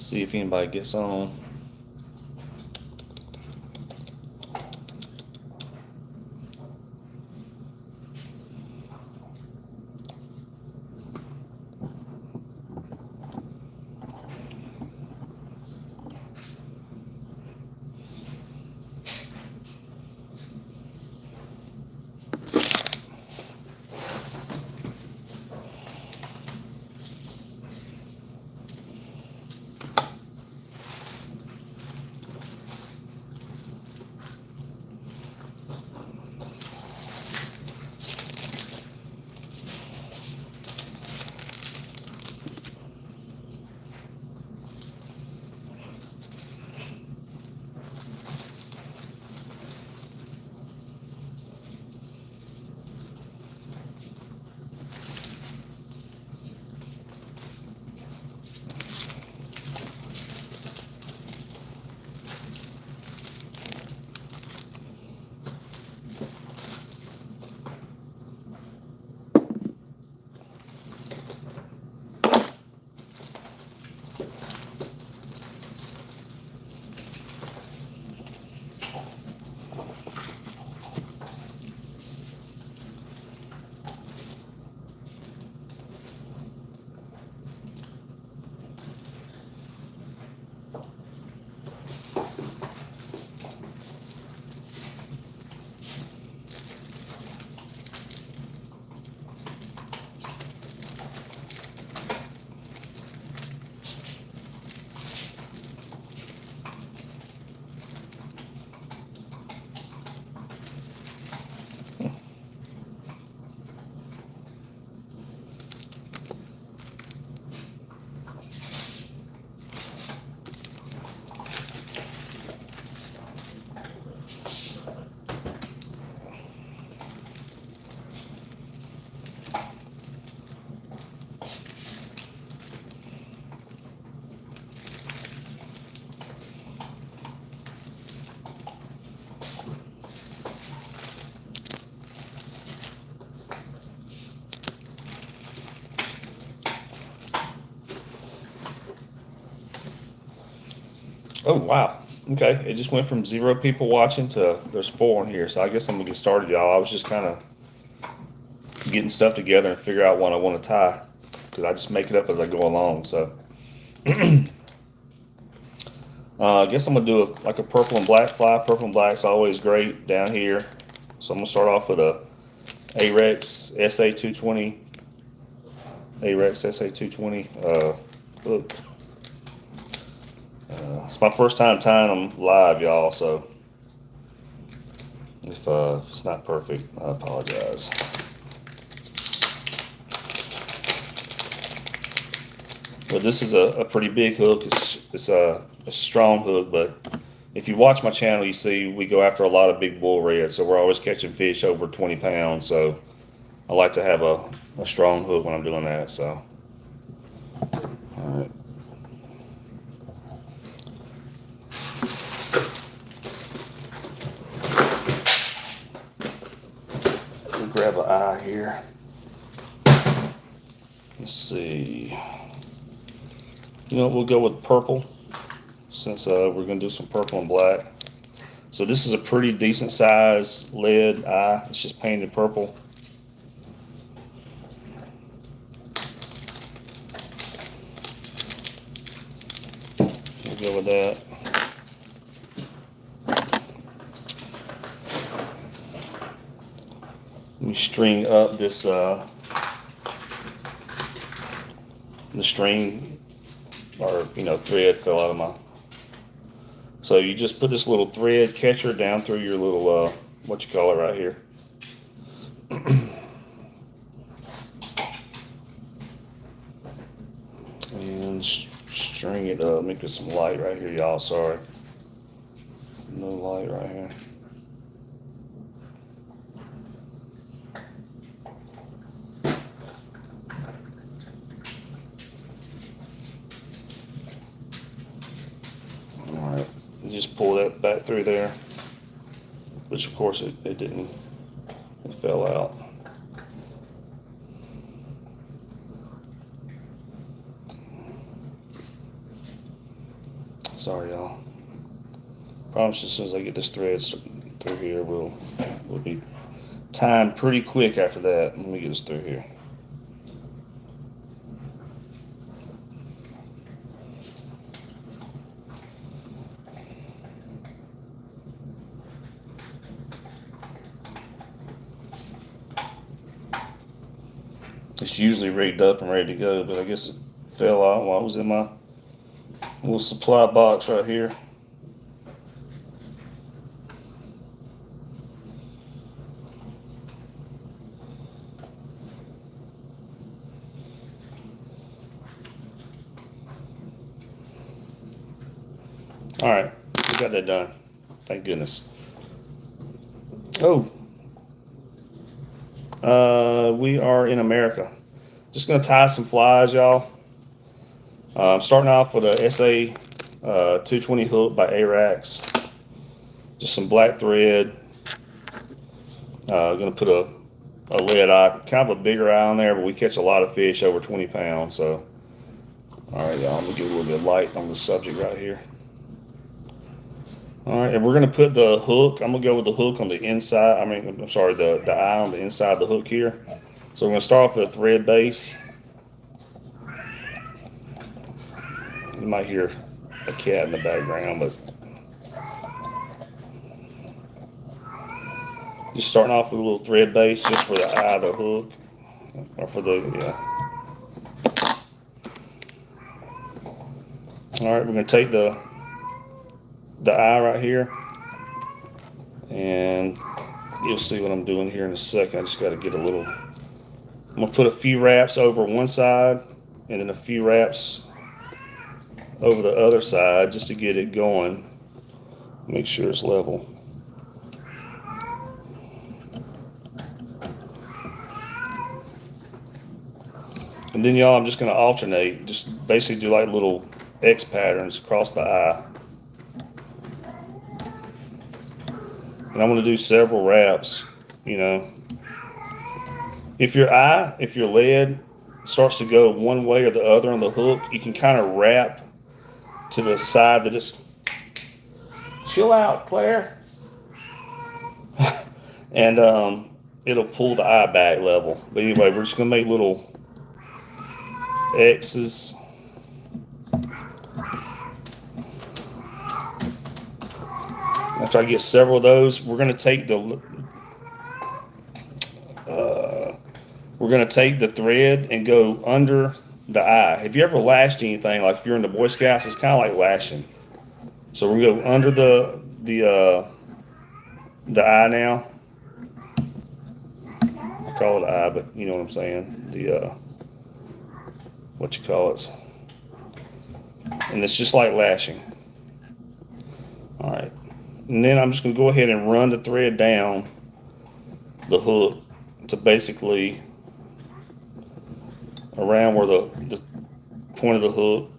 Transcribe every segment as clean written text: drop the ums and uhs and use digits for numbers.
See if anybody gets on. Oh wow. Okay, it just went from 0 people watching to there's 4 in here. So I guess I'm gonna get started, y'all. I was just kind of getting stuff together and figure out what I want to tie because I just make it up as I go along. So I guess I'm gonna do like a purple and black fly. Purple and black's always great down here. So I'm gonna start off with a Ahrex SA220. Ahrex SA220. Look. It's my first time tying them live, y'all. So if it's not perfect, I apologize. But this is a pretty big hook. It's a strong hook, but if you watch my channel, you see we go after a lot of big bull reds, so we're always catching fish over 20 pounds. So I like to have a strong hook when I'm doing that. So, all right. We'll grab an eye here. Let's see. You know, we'll go with purple since we're going to do some purple and black. So this is a pretty decent size lead eye. It's just painted purple. We'll go with that. Let me string up this the string, or thread fell out of my. So you just put this little thread catcher down through your little what you call it right here. And string it up. Let me get some light right here, y'all. Sorry. No light right here. Alright. Just pull that back through there. Which of course it didn't. It fell out. Sorry, y'all. Promise as soon as I get this thread through here, we'll be timed pretty quick after that. Let me get this through here. It's usually rigged up and ready to go, but I guess it fell out while I was in my little supply box right here. All right, we got that done. Thank goodness. Oh, we are in America. Just gonna tie some flies, y'all. I'm starting off with a SA 220 hook by Arax. Just some black thread. Gonna put a lead eye, kind of a bigger eye on there, but we catch a lot of fish over 20 pounds. So, all right, y'all. I'm gonna get a little bit of light on the subject right here. All right, and we're gonna put the hook. I'm gonna go with the hook on the inside. I'm sorry, the eye on the inside of the hook here. So we're gonna start off with a thread base. You might hear a cat in the background, but just starting off with a little thread base just for the eye of the hook, or for the All right, we're gonna take the eye right here, and you'll see what I'm doing here in a second. I just got to get a little. I'm gonna put a few wraps over one side, and then a few wraps over the other side just to get it going. Make sure it's level. And then y'all, I'm just gonna alternate, just basically do like little X patterns across the eye. And I'm gonna do several wraps, you know. If your lead starts to go one way or the other on the hook, you can kind of wrap to the side that just, chill out, Claire. And it'll pull the eye back level. But anyway, we're just gonna make little X's. After I get several of those, we're gonna take the thread and go under the eye. Have you ever lashed anything? Like if you're in the Boy Scouts, it's kind of like lashing. So we're gonna go under the eye now. I call it eye, but you know what I'm saying. The what you call it. And it's just like lashing. All right. And then I'm just gonna go ahead and run the thread down the hook to basically around where the point of the hook,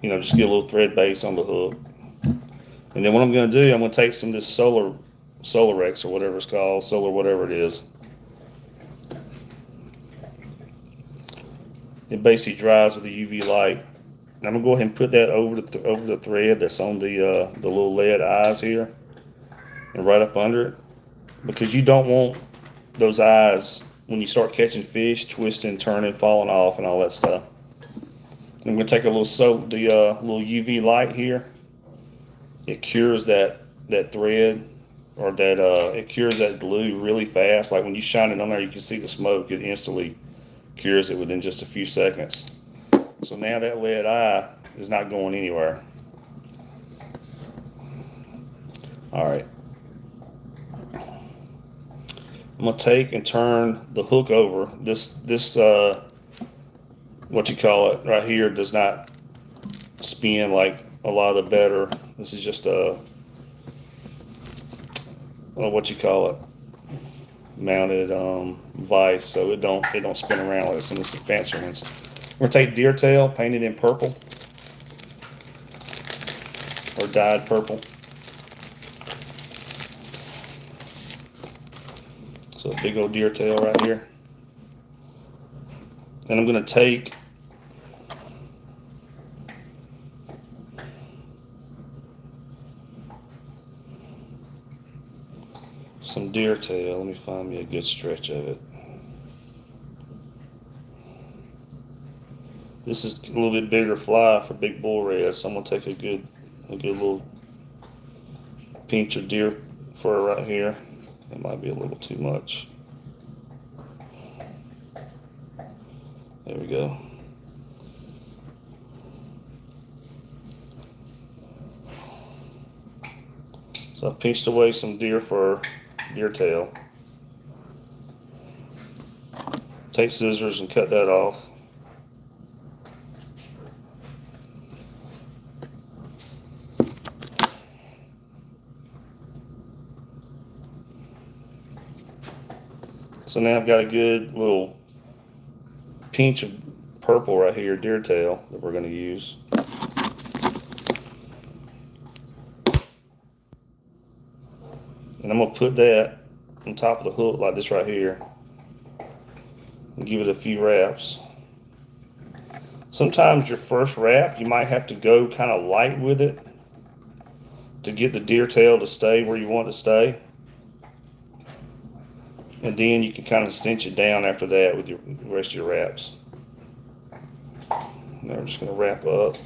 you know, just get a little thread base on the hook. And then what I'm going to do, I'm going to take some of this Solarex or whatever it's called, Solar whatever it is. It basically dries with a UV light. And I'm going to go ahead and put that over the thread that's on the little lead eyes here, and right up under it, because you don't want those eyes, when you start catching fish, twisting, turning, falling off, and all that stuff. I'm going to take a little little UV light here. It cures that thread, or that it cures that glue really fast. Like when you shine it on there, you can see the smoke. It instantly cures it within just a few seconds. So now that lead eye is not going anywhere. All right. I'm gonna take and turn the hook over. This what you call it right here does not spin like a lot of the better. This is just a what you call it, mounted vise, so it don't spin around like some of the fancier ones. We're gonna take deer tail, painted in purple or dyed purple. So a big old deer tail right here. And I'm going to take some deer tail. Let me find me a good stretch of it. This is a little bit bigger fly for big bull reds, so I'm gonna take a good little pinch of deer fur right here. It might be a little too much. There we go. So I pinched away some deer fur, deer tail. Take scissors and cut that off. So now I've got a good little pinch of purple right here, deer tail, that we're going to use. And I'm going to put that on top of the hook like this right here and give it a few wraps. Sometimes your first wrap, you might have to go kind of light with it to get the deer tail to stay where you want it to stay. And then you can kind of cinch it down after that with the rest of your wraps. Now we're just going to wrap up.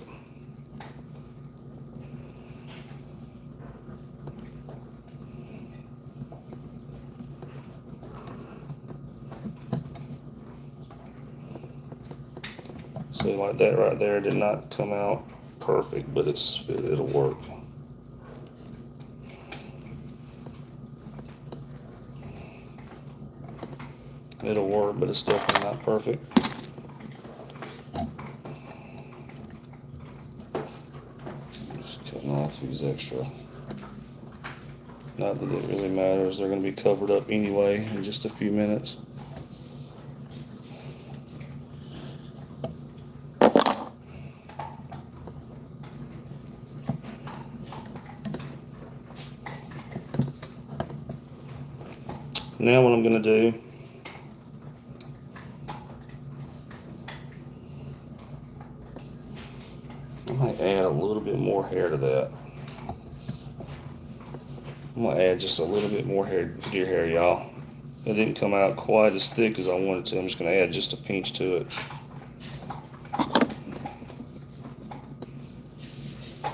See, like that right there did not come out perfect, but it'll work. It'll work, but it's definitely not perfect. Just cutting off these extra. Not that it really matters. They're going to be covered up anyway in just a few minutes. Now what I'm going to do, I might add a little bit more hair to that. I'm going to add just a little bit more hair, deer hair, y'all. It didn't come out quite as thick as I wanted to. I'm just going to add just a pinch to it.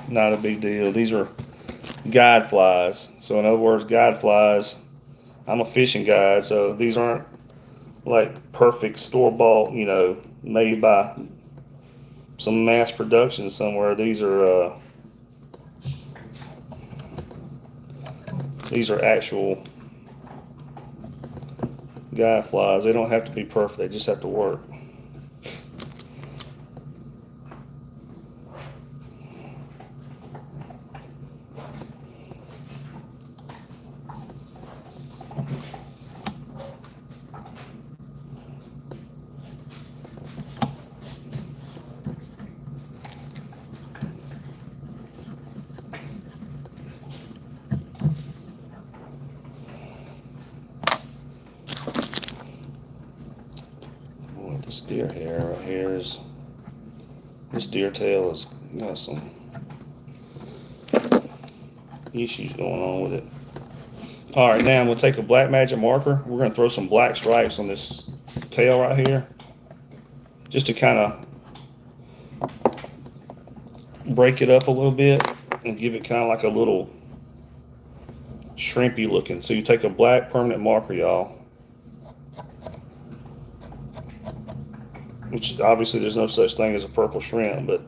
Not a big deal. These are guide flies. So in other words, guide flies, I'm a fishing guide, so these aren't like perfect store-bought, you know, made by some mass production somewhere. These are actual guide flies. They don't have to be perfect. They just have to work. This deer hair right here is, this deer tail has got some issues going on with it. All right, now I'm going to take a Black Magic marker. We're going to throw some black stripes on this tail right here, just to kind of break it up a little bit and give it kind of like a little shrimpy looking. So you take a black permanent marker, y'all, which obviously there's no such thing as a purple shrimp, but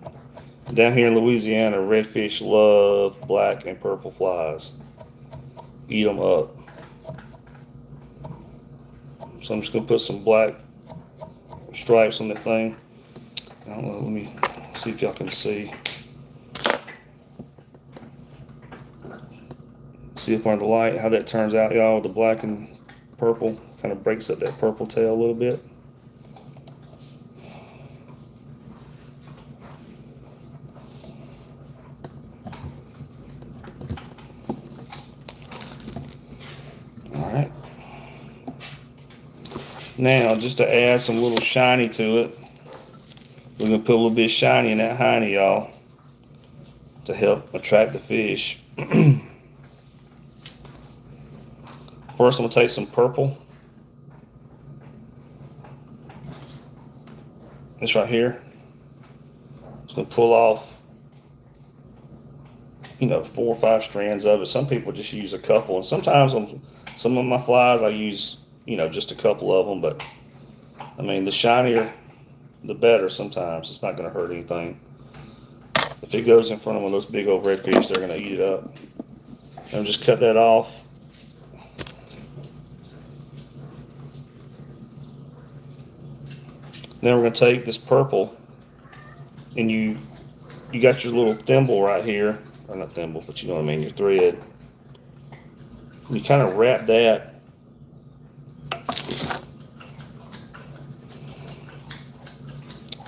down here in Louisiana, redfish love black and purple flies. Eat them up. So I'm just going to put some black stripes on that thing. I don't know, let me see if y'all can see. See up under the light how that turns out, y'all, with the black and purple. Kind of breaks up that purple tail a little bit. Alright. Now, just to add some little shiny to it, we're going to put a little bit of shiny in that hiney, y'all, to help attract the fish. First, I'm gonna take some purple. This right here. Just gonna pull off, 4 or 5 strands of it. Some people just use a couple, and sometimes on some of my flies I use, just a couple of them. But I mean, the shinier, the better. Sometimes it's not gonna hurt anything. If it goes in front of one of those big old redfish, they're gonna eat it up. And just cut that off. Now we're gonna take this purple, and you got your little thimble right here, or not thimble, but you know what I mean, your thread. You kind of wrap that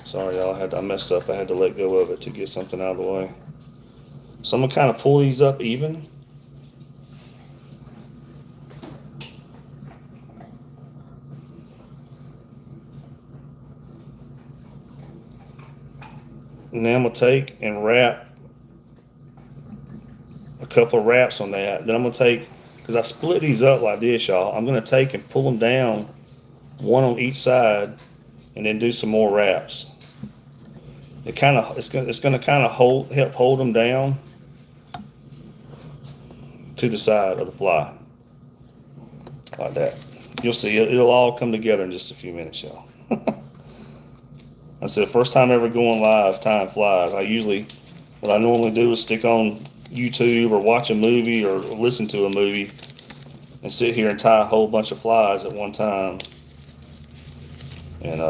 sorry y'all, I messed up. I had to let go of it to get something out of the way. So I'm gonna kind of pull these up even. And then I'm gonna take and wrap a couple of wraps on that. Then I'm gonna take, because I split these up like this, y'all, I'm gonna take and pull them down, one on each side, and then do some more wraps. It's gonna kind of help hold them down to the side of the fly, like that. You'll see it'll all come together in just a few minutes, y'all. I said, first time ever going live, time flies. What I normally do is stick on YouTube or watch a movie or listen to a movie and sit here and tie a whole bunch of flies at one time. And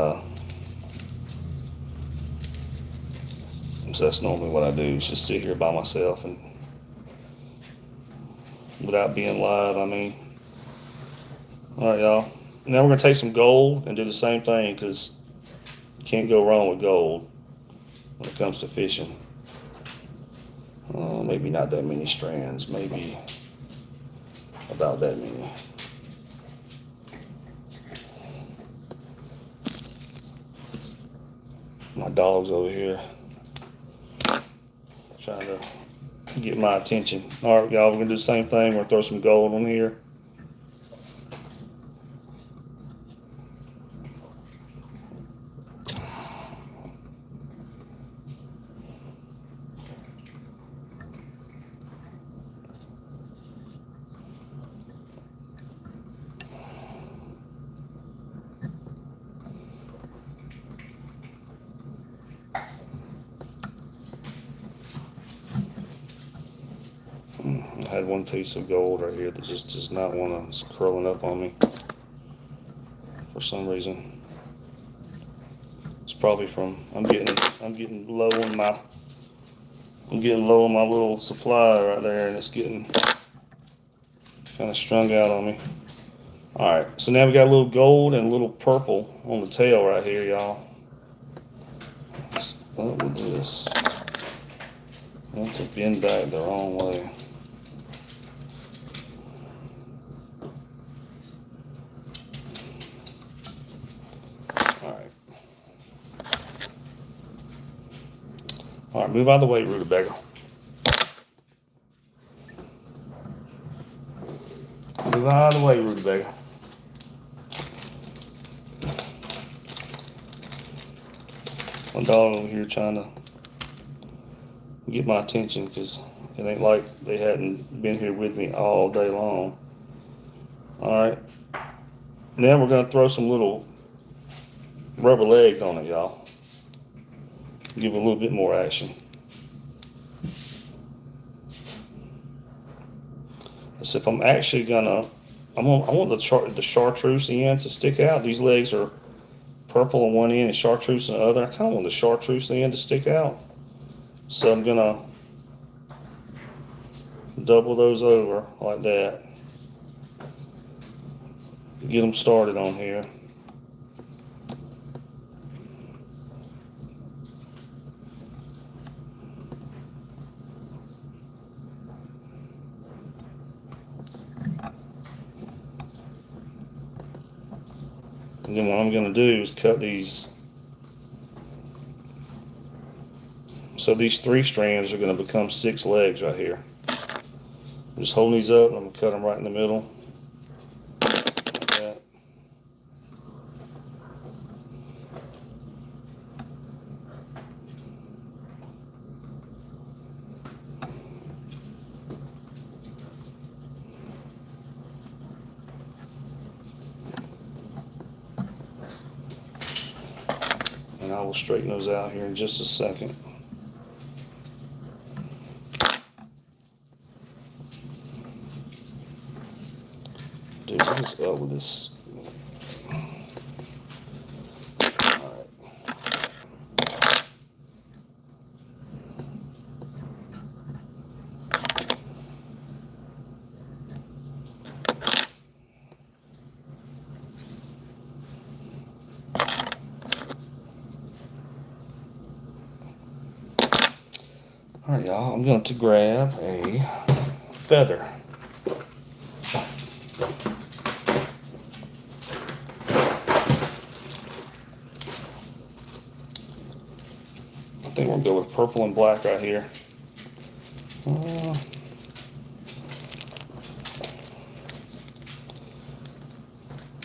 so that's normally what I do, is just sit here by myself and without being live, I mean. All right, y'all. Now we're gonna take some gold and do the same thing, because you can't go wrong with gold when it comes to fishing. Maybe not that many strands, maybe about that many. My dog's over here trying to get my attention. All right, y'all, we're gonna do the same thing. We're gonna throw some gold on here. I had one piece of gold right here that just does not want to, it's curling up on me for some reason. It's probably from, I'm getting low on my little supply right there, and it's getting kind of strung out on me. All right, so now we got a little gold and a little purple on the tail right here, y'all. What with this? I want to bend back the wrong way. All right, move out of the way, rutabaga. Move out of the way, rutabaga. My dog over here trying to get my attention, because it ain't like they hadn't been here with me all day long. All right, now we're gonna throw some little rubber legs on it, y'all. Give it a little bit more action. So if I'm actually gonna, I want the chartreuse end to stick out. These legs are purple on one end and chartreuse on the other. I kind of want the chartreuse end to stick out. So I'm gonna double those over like that. Get them started on here. And then what I'm going to do is cut these. So these 3 strands are going to become 6 legs right here. I'm just holding these up. I'm going to cut them right in the middle. I will straighten those out here in just a second. Dude, what is up with this? All right, y'all, I'm going to grab a feather. I think we're going to go with purple and black right here.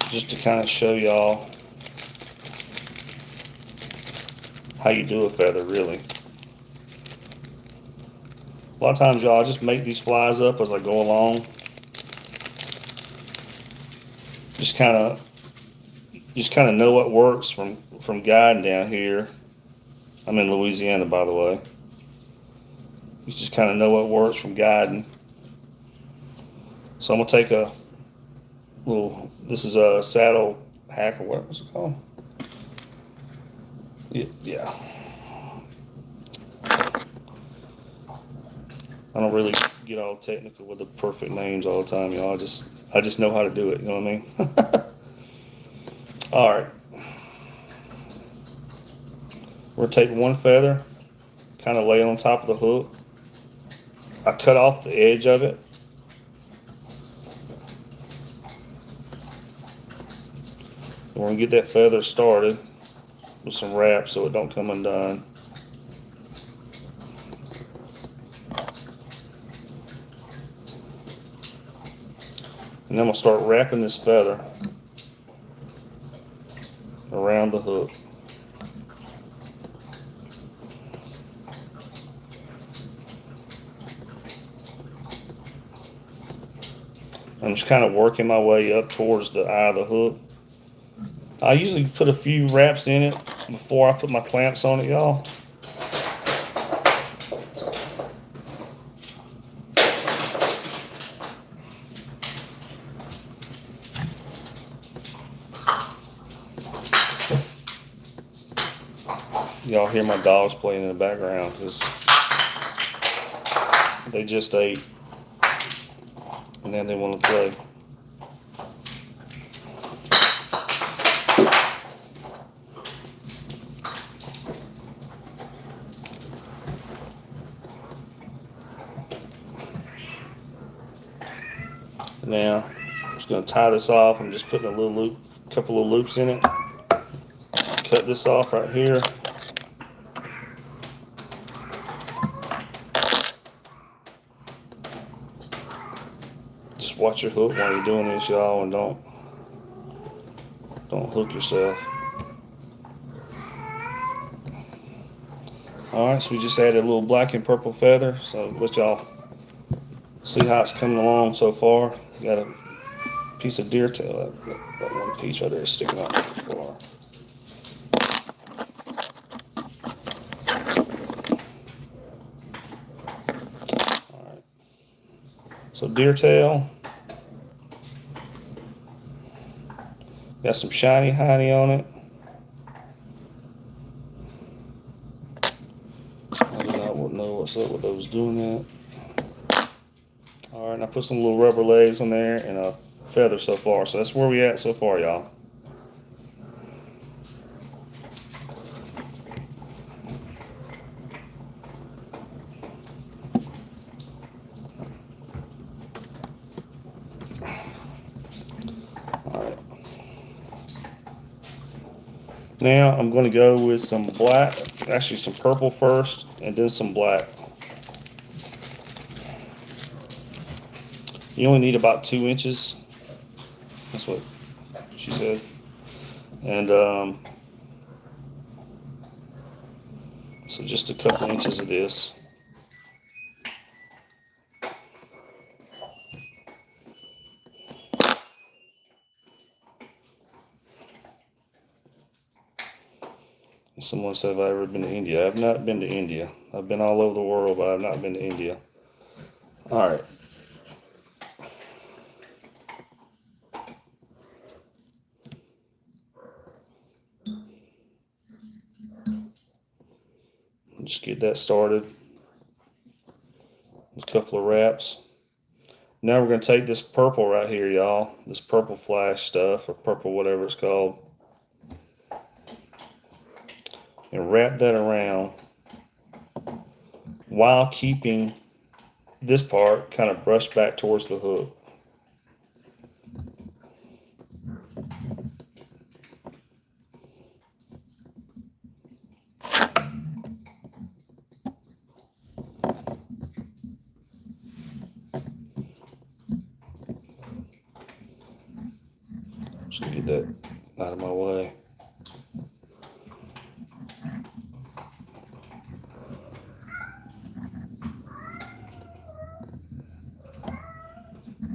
Just to kind of show y'all how you do a feather, really. A lot of times, y'all, I just make these flies up as I go along. Just kind of know what works from guiding down here. I'm in Louisiana, by the way. You just kind of know what works from guiding. So I'm gonna take a little. This is a saddle hack, or what was it called? Yeah. I don't really get all technical with the perfect names all the time, y'all. I just know how to do it. You know what I mean? All right. We're gonna take one feather, kind of lay it on top of the hook. I cut off the edge of it. We're gonna get that feather started with some wrap so it don't come undone. And then we'll start wrapping this feather around the hook. I'm just kind of working my way up towards the eye of the hook. I usually put a few wraps in it before I put my clamps on it, y'all. Y'all hear my dogs playing in the background because they just ate and then they want to play. Now, I'm just going to tie this off. I'm just putting a couple of loops in it. Cut this off right here. Just watch your hook while you're doing this, y'all, and don't hook yourself. All right, so we just added a little black and purple feather. So let y'all see how it's coming along so far. Got a piece of deer tail. That one piece right there is sticking out far. All right. So deer tail. Got some shiny honey on it. I do not know what's up with those doing that. All right, and I put some little rubber legs on there and a feather so far. So that's where we at so far, y'all. All right. Now I'm going to go with some black, actually some purple first, and then some black. You only need about 2 inches. That's what she said. And so just a couple inches of this. Someone said, have I ever been to India? I have not been to India. I've been all over the world, but I have not been to India. All right. Just get that started. A couple of wraps. Now we're going to take this purple right here, y'all. This purple flash stuff, or purple whatever it's called. And wrap that around while keeping this part kind of brushed back towards the hook. Just get that out of my way.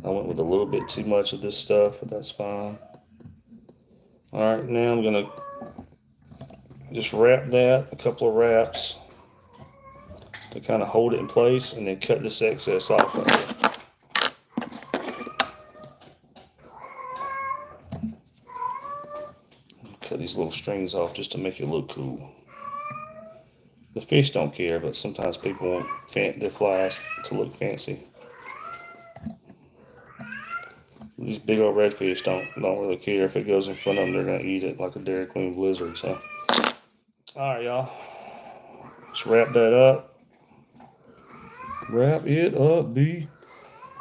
I went with a little bit too much of this stuff, but that's fine. All right, now I'm gonna just wrap that, a couple of wraps to kind of hold it in place, and then cut this excess off of it. Cut these little strings off just to make it look cool. The fish don't care, but sometimes people want their flies to look fancy. These big old redfish don't really care. If it goes in front of them, they're gonna eat it like a Dairy Queen Blizzard. So, all right, y'all, let's wrap that up. Wrap it up, B.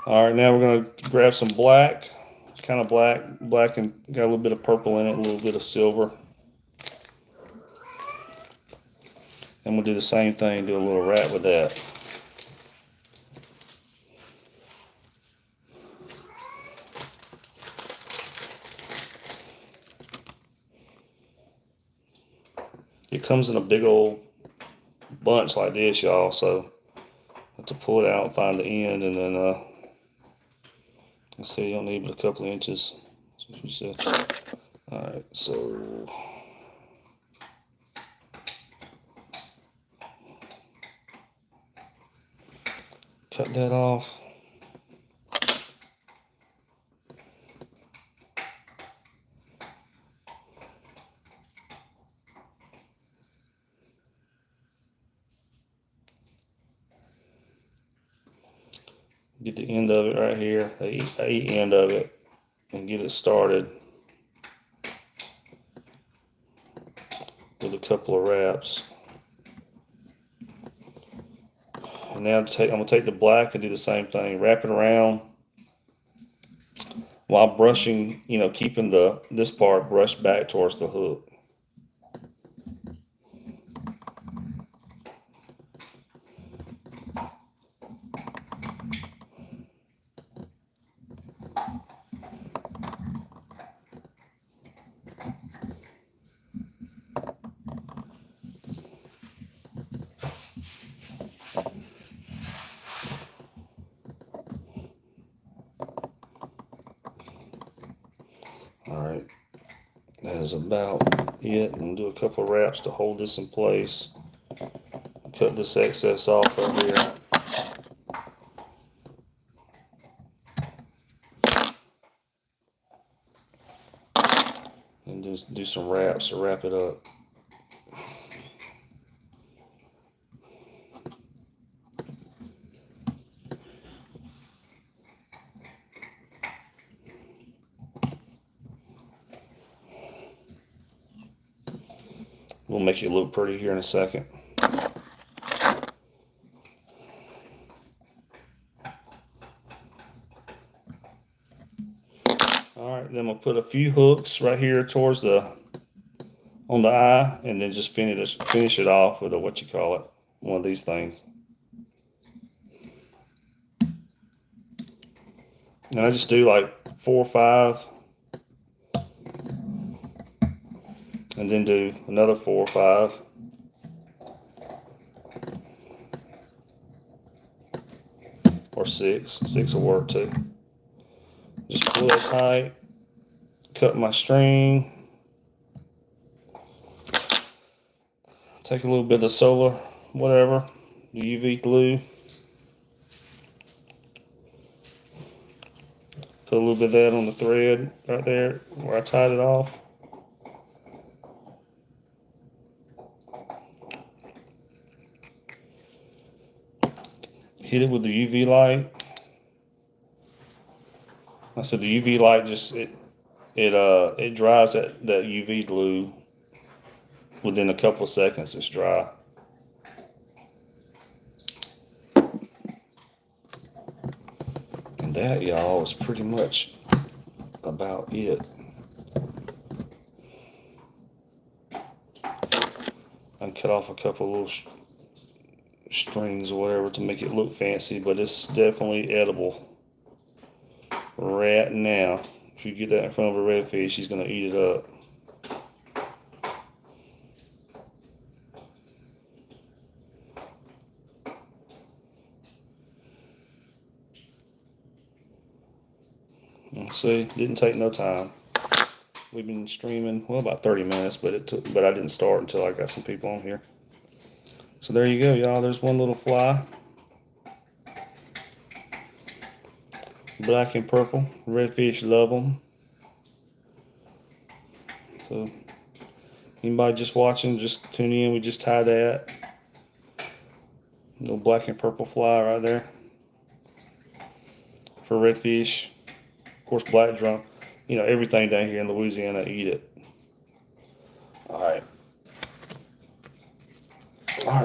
All right, now we're gonna grab some black. It's kind of black and got a little bit of purple in it, a little bit of silver. And we'll do the same thing, do a little wrap with that. It comes in a big old bunch like this, y'all, so I have to pull it out and find the end, and then let's see, you don't need but a couple of inches. That's what she said. All right, so cut that off. Get the end of it right here, the end of it, and get it started with a couple of wraps. And now I'm gonna take the black and do the same thing, wrap it around while brushing, keeping this part brushed back towards the hook. All right, that is about it. I'm gonna do a couple of wraps to hold this in place. Cut this excess off right here. And just do some wraps to wrap it up. We'll make it look pretty here in a second. All right, then we'll put a few hooks right here towards on the eye, and then just finish it off with one of these things. And I just do like 4 or 5, and then do another 4 or 5. Or 6. 6 will work too. Just pull it tight, cut my string, Take a little bit of the solar, whatever, the UV glue. Put a little bit of that on the thread right there where I tied it off. Hit it with the UV light. I said the UV light just it dries that UV glue within a couple of seconds. It's dry. And that, y'all, is pretty much about it. I cut off a couple little strings or whatever to make it look fancy, but it's definitely edible right now. If you get that in front of a redfish, he's gonna eat it up. See, didn't take no time. We've been streaming, well, about 30 minutes, but I didn't start until I got some people on here. So there you go, y'all. There's one little fly. Black and purple. Redfish love them. So anybody just watching, just tune in. We just tied that. Little black and purple fly right there. For redfish. Of course, black drum. You know, everything down here in Louisiana, eat it. All right,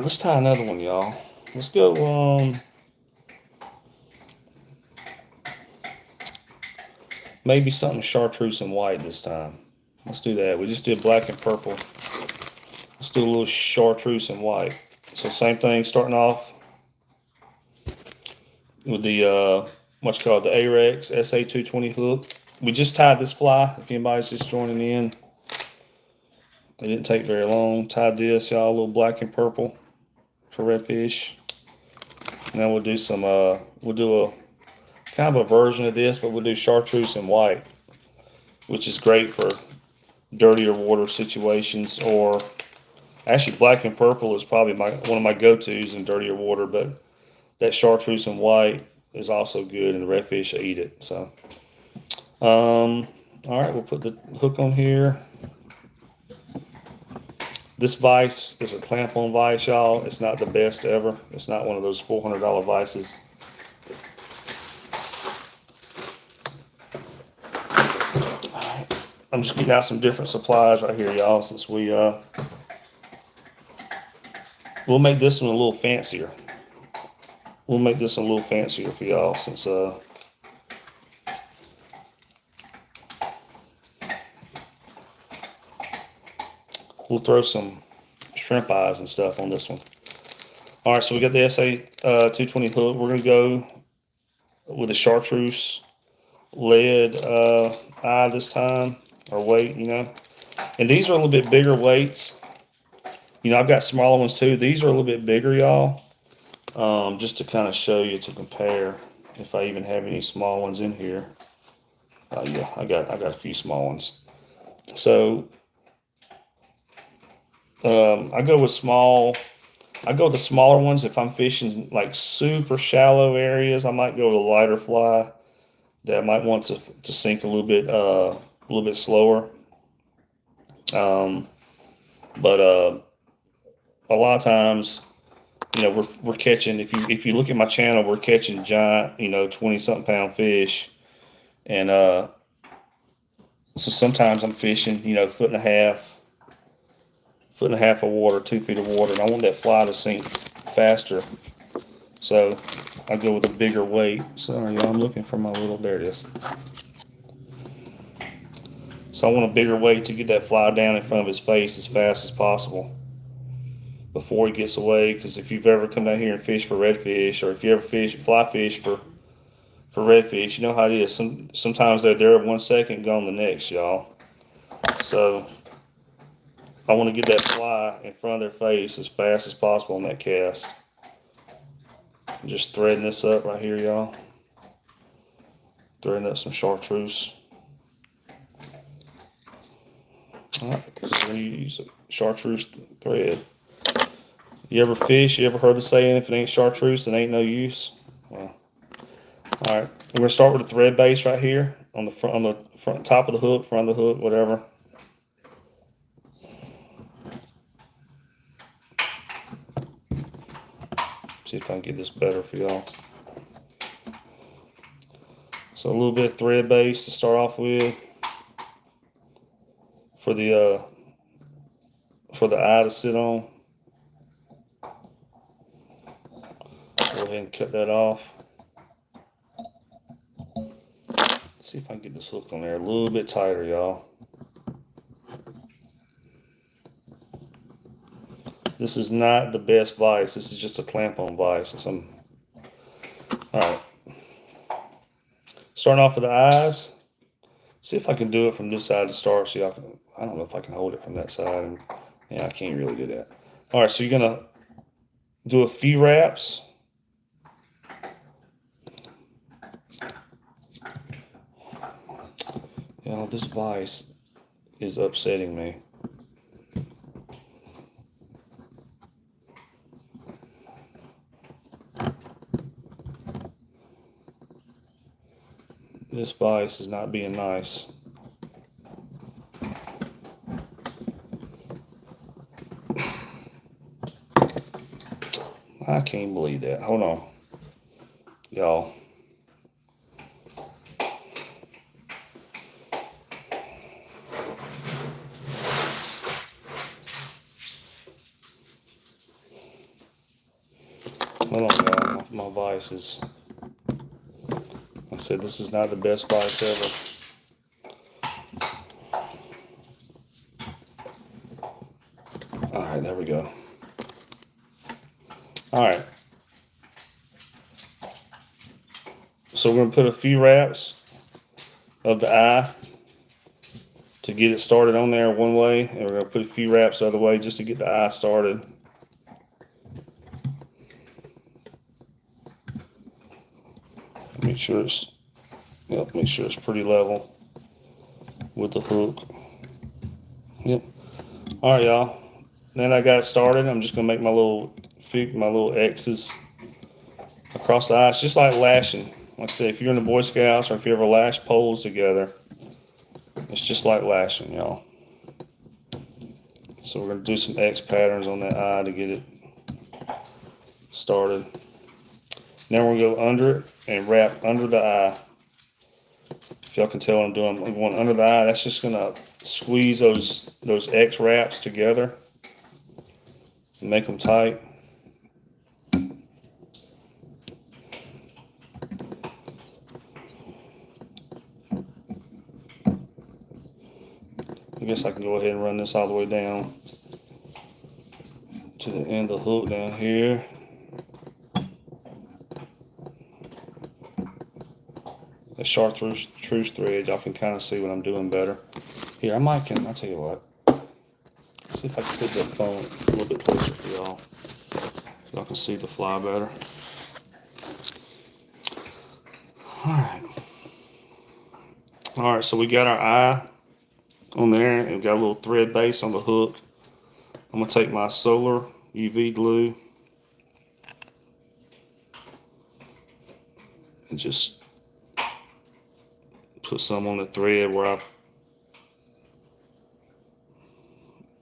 let's tie another one, y'all. Let's go, maybe something chartreuse and white this time. Let's do that. We just did black and purple. Let's do a little chartreuse and white. So same thing, starting off with the, what's called the Ahrex SA220 hook. We just tied this fly, if anybody's just joining in. It didn't take very long. Tied this, y'all, a little black and purple for redfish. Now we'll do some, we'll do a kind of a version of this, but we'll do chartreuse and white, which is great for dirtier water situations, or actually black and purple is probably one of my go-tos in dirtier water, but that chartreuse and white is also good, and the redfish eat it. So, all right, we'll put the hook on here. This vise is a clamp-on vise, y'all. It's not the best ever. It's not one of those $400 vices. I'm just getting out some different supplies right here, y'all, since we'll make this one a little fancier. We'll make this one a little fancier for y'all, since we'll throw some shrimp eyes and stuff on this one. All right, so we got the SA220 hook. We're gonna go with a chartreuse lead eye this time, or weight, you know. And these are a little bit bigger weights. You know, I've got smaller ones too. These are a little bit bigger, y'all. Just to kind of show you, to compare, if I even have any small ones in here. Yeah, I got a few small ones. So I go with the smaller ones. If I'm fishing like super shallow areas, I might go with a lighter fly that I might want to sink a little bit slower. But a lot of times, you know, we're catching, if you look at my channel, we're catching giant, you know, 20-something pound fish. And so sometimes I'm fishing, you know, foot and a half of water, 2 feet of water, and I want that fly to sink faster. So I go with a bigger weight. Sorry, y'all, I'm looking for my little, there it is. So I want a bigger weight to get that fly down in front of his face as fast as possible before he gets away. Because if you've ever come down here and fished for redfish, or if you ever fly fish for redfish, you know how it is. Sometimes they're there 1 second, gone the next, y'all. So I want to get that fly in front of their face as fast as possible on that cast. I'm just threading this up right here, y'all. Threading up some chartreuse. All right, so we're going to use a chartreuse thread. You ever fish? You ever heard the saying, if it ain't chartreuse, it ain't no use? Well, all right. We're gonna start with a thread base right here on the front top of the hook, front of the hook, whatever. See if I can get this better for y'all. So a little bit of thread base to start off with for the eye to sit on. Go ahead and cut that off. See if I can get this hook on there a little bit tighter, y'all. This is not the best vise. This is just a clamp-on vise. All right. Starting off with the eyes. See if I can do it from this side to start. See, I don't know if I can hold it from that side. And, yeah, I can't really do that. All right, so you're gonna do a few wraps. You know, this vise is upsetting me. This vise is not being nice. I can't believe that. Hold on, y'all. Hold on, y'all. My vise is... Like I said, this is not the best vise ever. All right, there we go. All right. So we're going to put a few wraps of the eye to get it started on there one way, and we're going to put a few wraps the other way just to get the eye started. Make sure it's pretty level with the hook. Yep. All right, y'all. Then I got it started. I'm just gonna make my little X's across the eyes, just like lashing. Like I said, if you're in the Boy Scouts or if you ever lash poles together, it's just like lashing, y'all. So we're gonna do some X patterns on that eye to get it started. Now we're gonna go under it and wrap under the eye. If y'all can tell what I'm doing, I'm going under the eye. That's just gonna squeeze those X wraps together and make them tight. I guess I can go ahead and run this all the way down to the end of the hook down here. The chartreuse thread, y'all can kind of see what I'm doing better. Here, I'll tell you what. Let's see if I can put that phone a little bit closer for y'all. So y'all can see the fly better. Alright, so we got our eye on there, and we got a little thread base on the hook. I'm going to take my Solar UV glue and just put some on the thread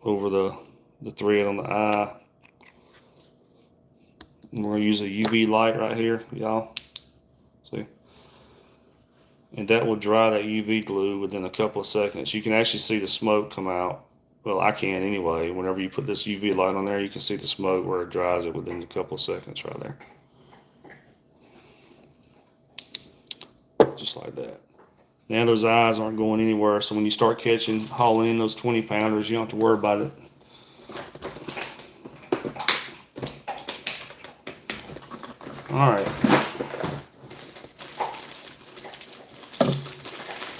over the thread on the eye. And we're going to use a UV light right here, y'all. See? And that will dry that UV glue within a couple of seconds. You can actually see the smoke come out. Well, I can anyway. Whenever you put this UV light on there, you can see the smoke where it dries it within a couple of seconds right there. Just like that. Now those eyes aren't going anywhere, so when you start hauling in those 20 pounders, you don't have to worry about it. All right.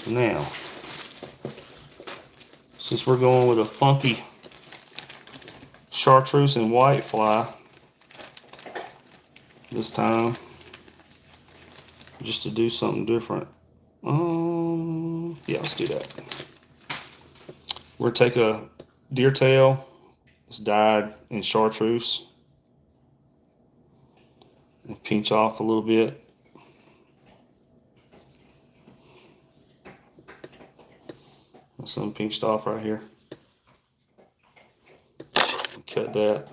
Now, since we're going with a funky chartreuse and white fly this time, just to do something different. Yeah, let's do that. We're gonna take a deer tail. It's dyed in chartreuse. and pinch off a little bit. That's some pinched off right here. Cut that.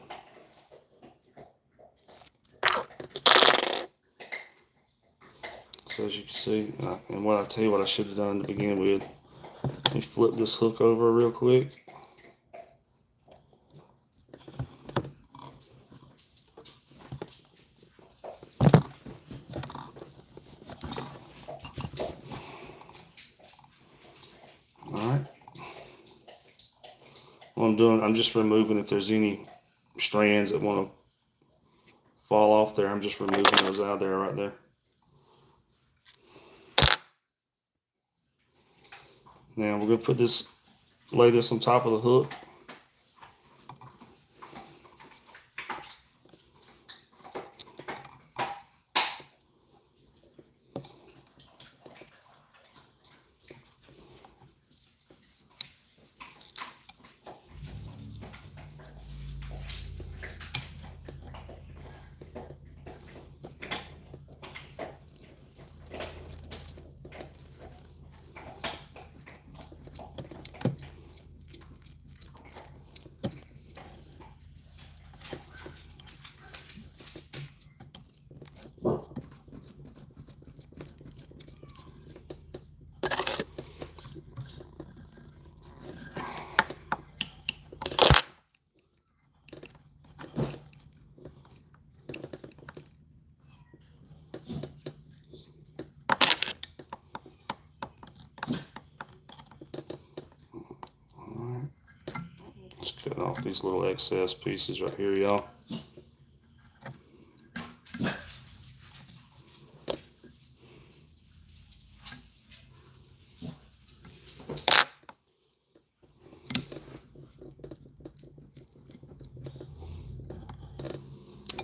So as you can see, and what I tell you what I should have done to begin with, let me flip this hook over real quick. Alright. What I'm doing, I'm just removing if there's any strands that want to fall off there. I'm just removing those out there right there. Now we're going to put this, lay this on top of the hook. Just cut off these little excess pieces right here, y'all.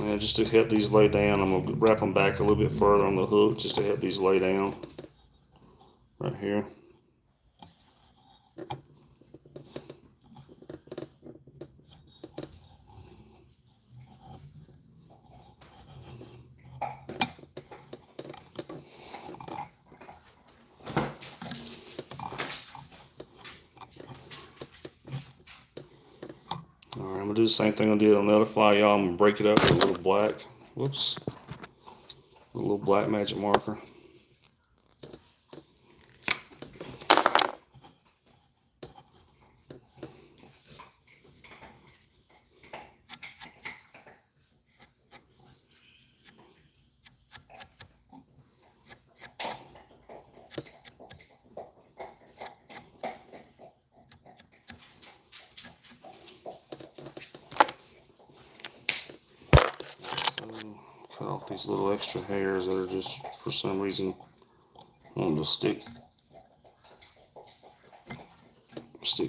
And just to help these lay down, I'm going to wrap them back a little bit further on the hook just to help these lay down right here. Alright, I'm going to do the same thing I did on the other fly, y'all. I'm going to break it up with a little black, whoops, a little black magic marker. Cut off these little extra hairs that are just, for some reason, wanting to stick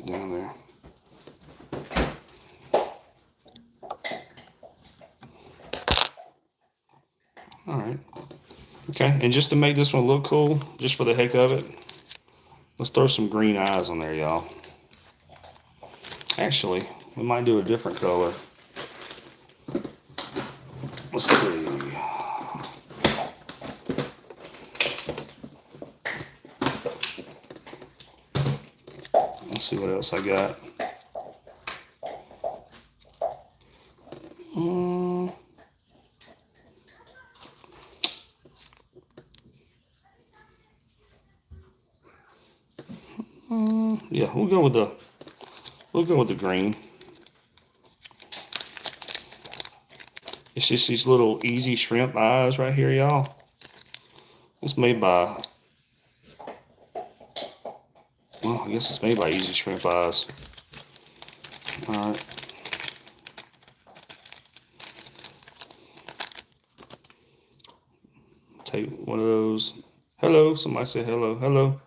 down there. Alright. Okay, and just to make this one look cool, just for the heck of it, let's throw some green eyes on there, y'all. Actually, we might do a different color. Let's see. Let's see what else I got. Yeah, we'll go with the green. It's just these little easy shrimp eyes right here, y'all. It's made by, well, I guess it's made by Easy Shrimp Eyes. Alright. Take one of those. Hello, somebody said hello. Hello.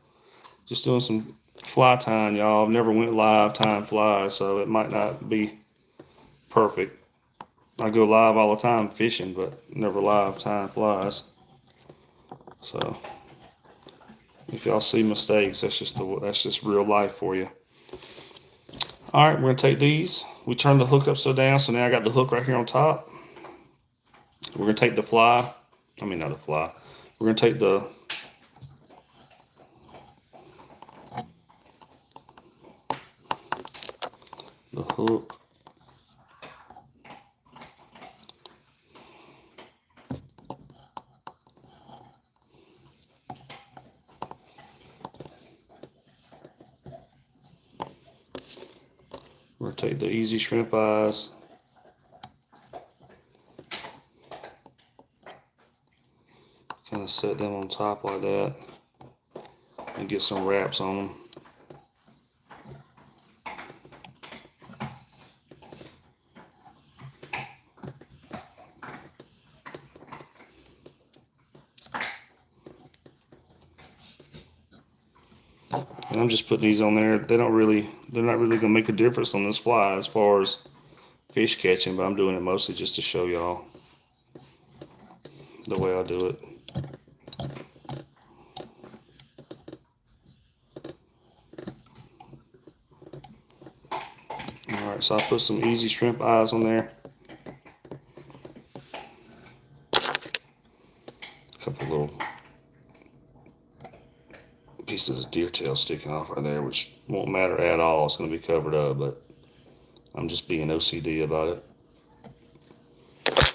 Just doing some fly tying, y'all. I've never went live tying flies, so it might not be perfect. I go live all the time fishing, but never live tying flies. So if y'all see mistakes, that's just real life for you. All right, we're gonna take these. We turn the hook upside down, so now I got the hook right here on top. We're gonna take the fly. I mean, not the fly. We're gonna take the hook. We're gonna take the Easy Shrimp Eyes. Kind of set them on top like that and get some wraps on them. And I'm just putting these on there. They're not really gonna make a difference on this fly as far as fish catching, but I'm doing it mostly just to show y'all the way I do it. Alright, so I put some Easy Shrimp Eyes on there. A couple little pieces of deer tail sticking off right there, which won't matter at all. It's going to be covered up, but I'm just being OCD about it.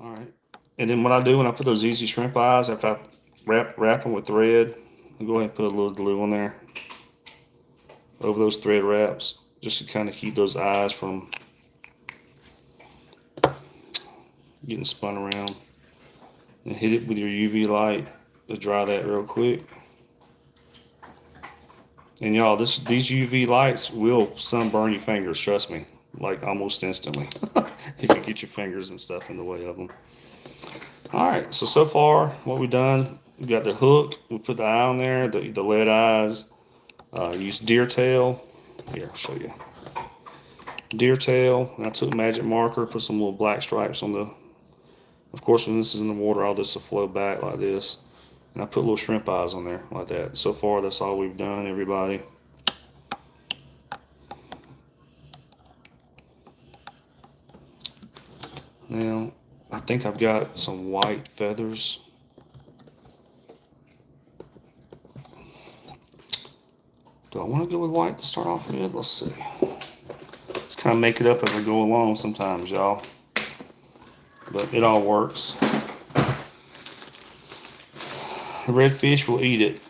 Alright, and then what I do when I put those Easy Shrimp Eyes, after I wrap them with thread, I'll go ahead and put a little glue on there over those thread wraps, just to kind of keep those eyes from getting spun around. And hit it with your UV light to dry that real quick. And y'all, these UV lights will sunburn your fingers, trust me, like almost instantly, if you get your fingers and stuff in the way of them. Alright, so far what we've done, we got the hook, we put the eye on there, the lead eyes, use deer tail. Here, I'll show you. Deer tail, and I took magic marker, put some little black stripes on the, of course when this is in the water, all this will flow back like this. And I put little shrimp eyes on there like that. So far that's all we've done, everybody. Now, I think I've got some white feathers. Do I want to go with white to start off with? Let's see. Just kind of make it up as I go along sometimes, y'all. But it all works. The redfish will eat it.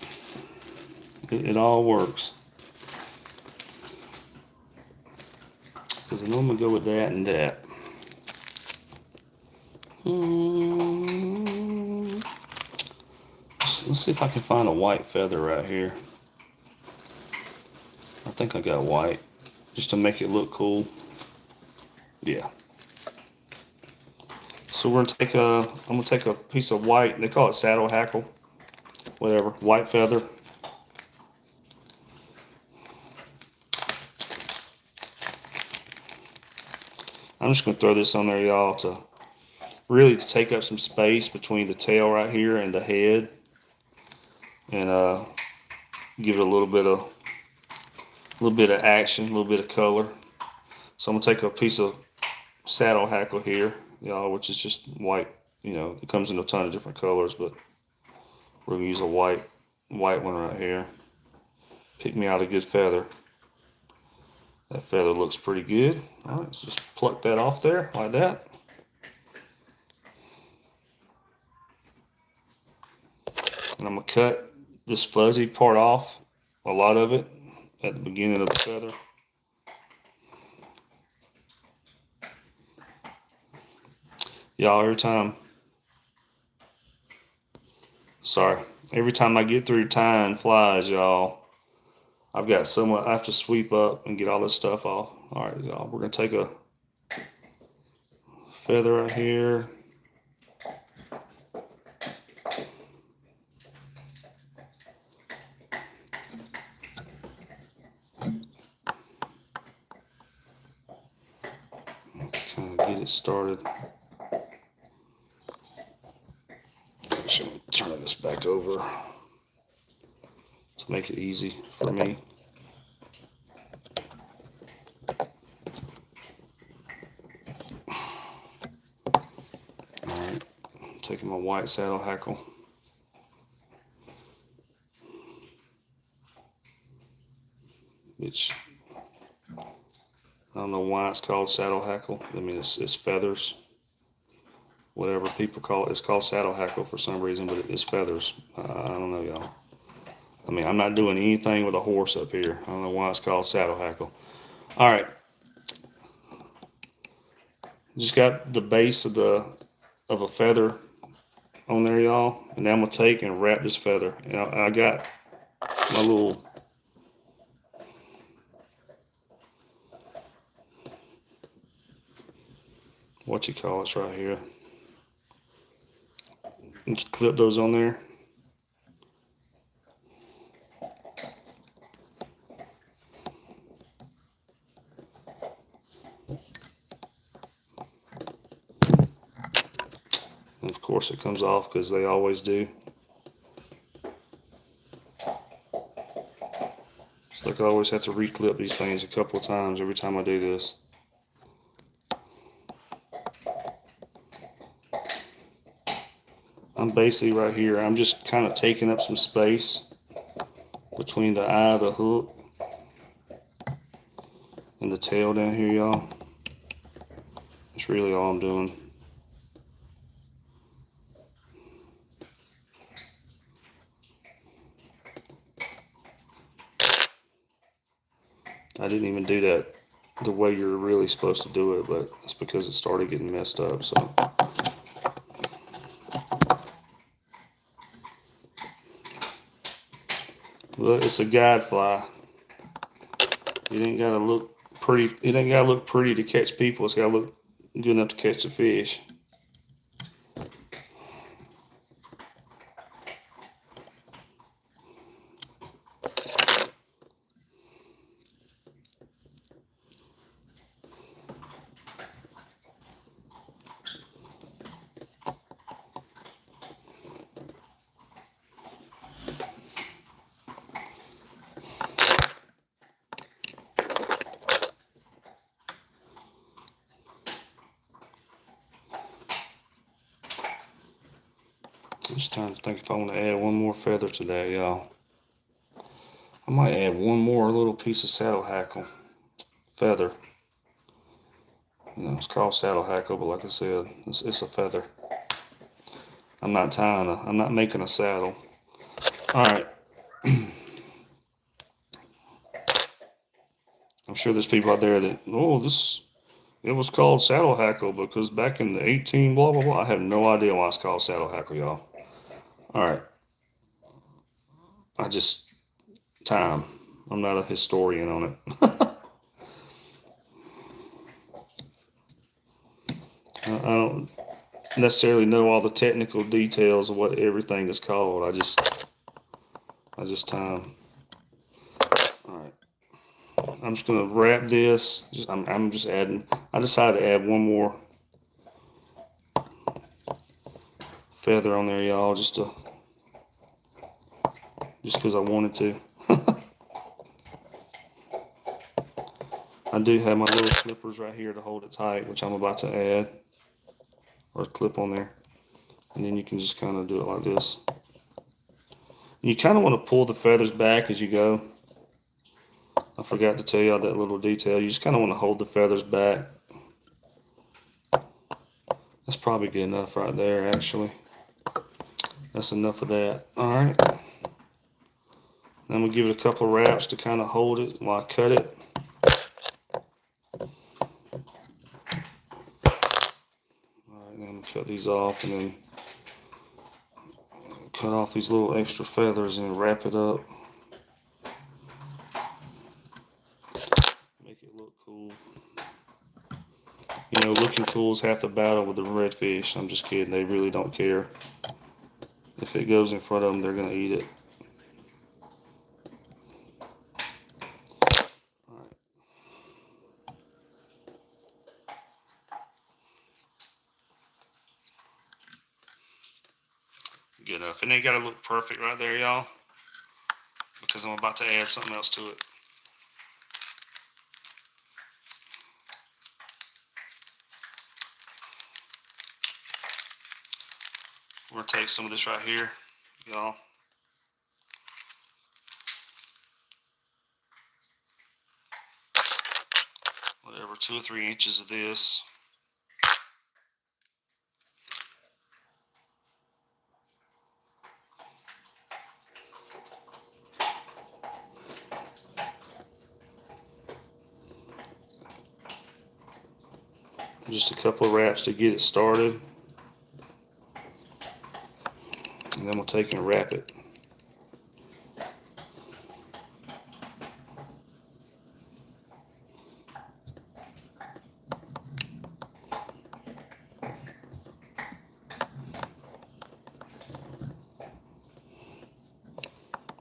It all works. Because I know I'm going to go with that and that. Let's see if I can find a white feather right here. I think I got white, just to make it look cool. Yeah. So we're gonna I'm gonna take a piece of white. They call it saddle hackle, whatever. White feather. I'm just gonna throw this on there, y'all, to really take up some space between the tail right here and the head, and give it a little bit of action, a little bit of color. So I'm gonna take a piece of saddle hackle here, y'all, which is just white. You know, it comes in a ton of different colors, but we're gonna use a white one right here. Pick me out a good feather. That feather looks pretty good. All right, so just pluck that off there like that. And I'm gonna cut this fuzzy part off, a lot of it, at the beginning of the feather. Y'all, every time I get through tying flies, y'all, I've got somewhat, I have to sweep up and get all this stuff off. All right, y'all, we're gonna take a feather right here. Kind of get it started. Actually, turn this back over to make it easy for me. All right. taking my white saddle hackle. Which I don't know why it's called saddle hackle. I mean, it's feathers. Whatever people call it, it's called saddle hackle for some reason, but it's feathers. I don't know, y'all. I mean, I'm not doing anything with a horse up here. I don't know why it's called saddle hackle. All right. Just got the base of a feather on there, y'all. And now I'm gonna take and wrap this feather. And I got my little what you call it's right here. You can clip those on there. And of course it comes off because they always do. It's like I always have to reclip these things a couple of times every time I do this. I'm basically right here. I'm just kind of taking up some space between the eye of the hook and the tail down here, y'all. That's really all I'm doing. I didn't even do that the way you're really supposed to do it, but it's because it started getting messed up, so. Well, it's a guide fly. It ain't gotta look pretty. It ain't gotta look pretty to catch people. It's gotta look good enough to catch the fish. I'm just trying to think if I want to add one more feather to that, y'all. I might add one more little piece of saddle hackle feather. You know, it's called saddle hackle, but like I said, it's a feather. I'm not making a saddle. All right. I'm sure there's people out there that, it was called saddle hackle because back in the 18 blah, blah, blah. I have no idea why it's called saddle hackle, y'all. All right. Time. I'm not a historian on it. I don't necessarily know all the technical details of what everything is called. I just time. All right. I'm just gonna wrap this. I'm just adding. I decided to add one more feather on there, y'all, just because I wanted to. I do have my little clippers right here to hold it tight, which I'm about to add or clip on there, and then you can just kind of do it like this. You kind of want to pull the feathers back as you go. I forgot to tell y'all that little detail. You just kind of want to hold the feathers back. That's probably good enough right there, actually. That's enough of that. All right. I'm going to give it a couple of wraps to kind of hold it while I cut it. All right, now I'm going to cut these off and then cut off these little extra feathers and wrap it up. Make it look cool. You know, looking cool is half the battle with the redfish. I'm just kidding. They really don't care. If it goes in front of them, they're going to eat it. All right. Good enough. And they got to look perfect right there, y'all, because I'm about to add something else to it. We're gonna take some of this right here, y'all. Whatever, 2 or 3 inches of this. Just a couple of wraps to get it started. And then we'll take and wrap it.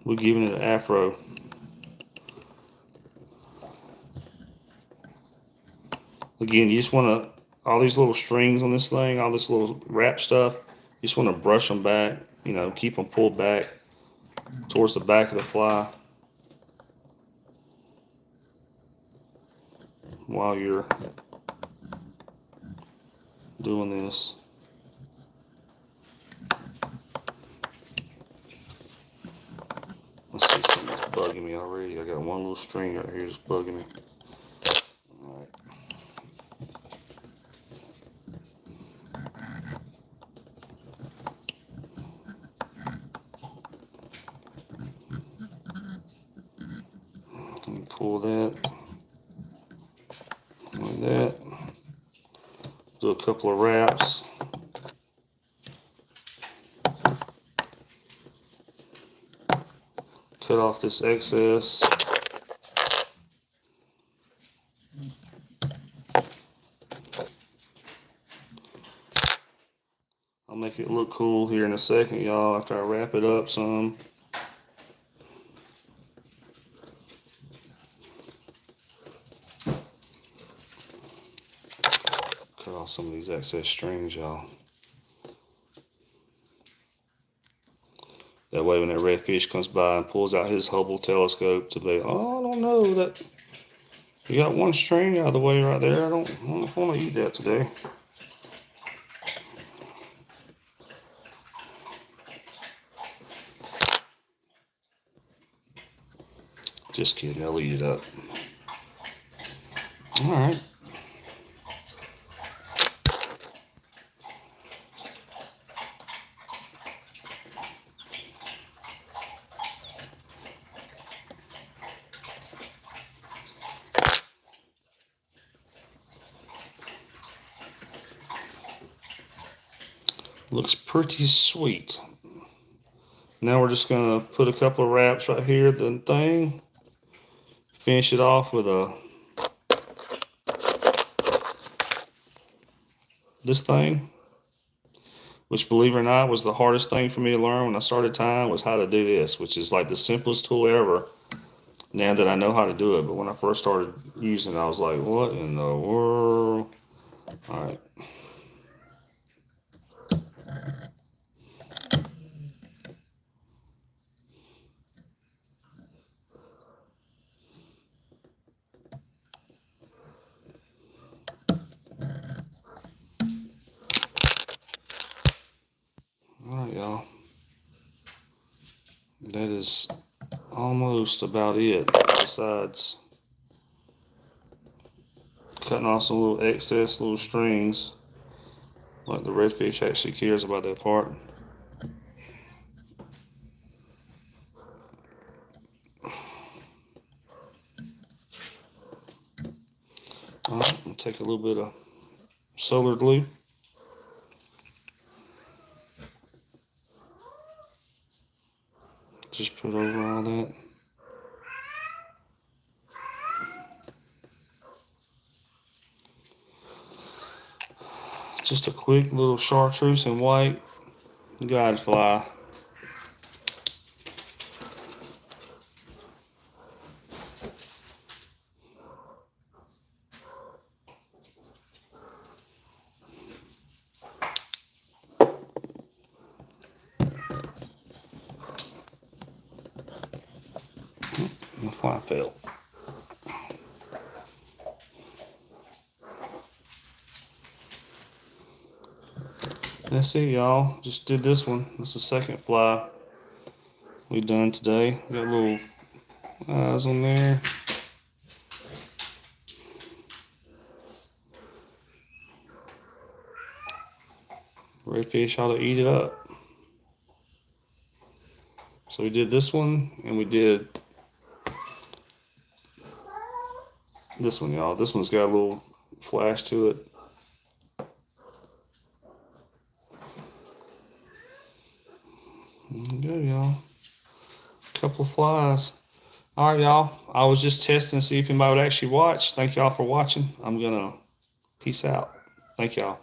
We're giving it an afro. Again, you just want to, all these little strings on this thing, all this little wrap stuff, you just want to brush them back, you know, keep them pulled back towards the back of the fly while you're doing this. Let's see, something's bugging me already. I got one little string right here that's bugging me. All right. Let me pull that like that. Do a couple of wraps. Cut off this excess. I'll make it look cool here in a second, y'all, after I wrap it up some. Cut off some of these excess strings, y'all. That way when that redfish comes by and pulls out his Hubble telescope to be, oh, I don't know, that you got one string out of the way right there. I don't want to eat that today. Just kidding, they'll eat it up. All right. Looks pretty sweet. Now we're just gonna put a couple of wraps right here at the thing. Finish it off with this thing, which, believe it or not, was the hardest thing for me to learn when I started tying, was how to do this, which is like the simplest tool ever now that I know how to do it. But when I first started using it, I was like, what in the world? All right. Alright, y'all. That is almost about it, besides cutting off some little excess little strings, like the redfish actually cares about that part. Alright, I'll take a little bit of solar glue. Just put over all that. Just a quick little chartreuse and white guide fly. The fly fell. That's it, y'all. Just did this one. That's the second fly we done today. Got little eyes on there. Redfish ought to eat it up. So we did this one, and we did this one, y'all. This one's got a little flash to it. Good, y'all. Couple of flies. All right, y'all. I was just testing to see if anybody would actually watch. Thank y'all for watching. I'm gonna peace out. Thank y'all.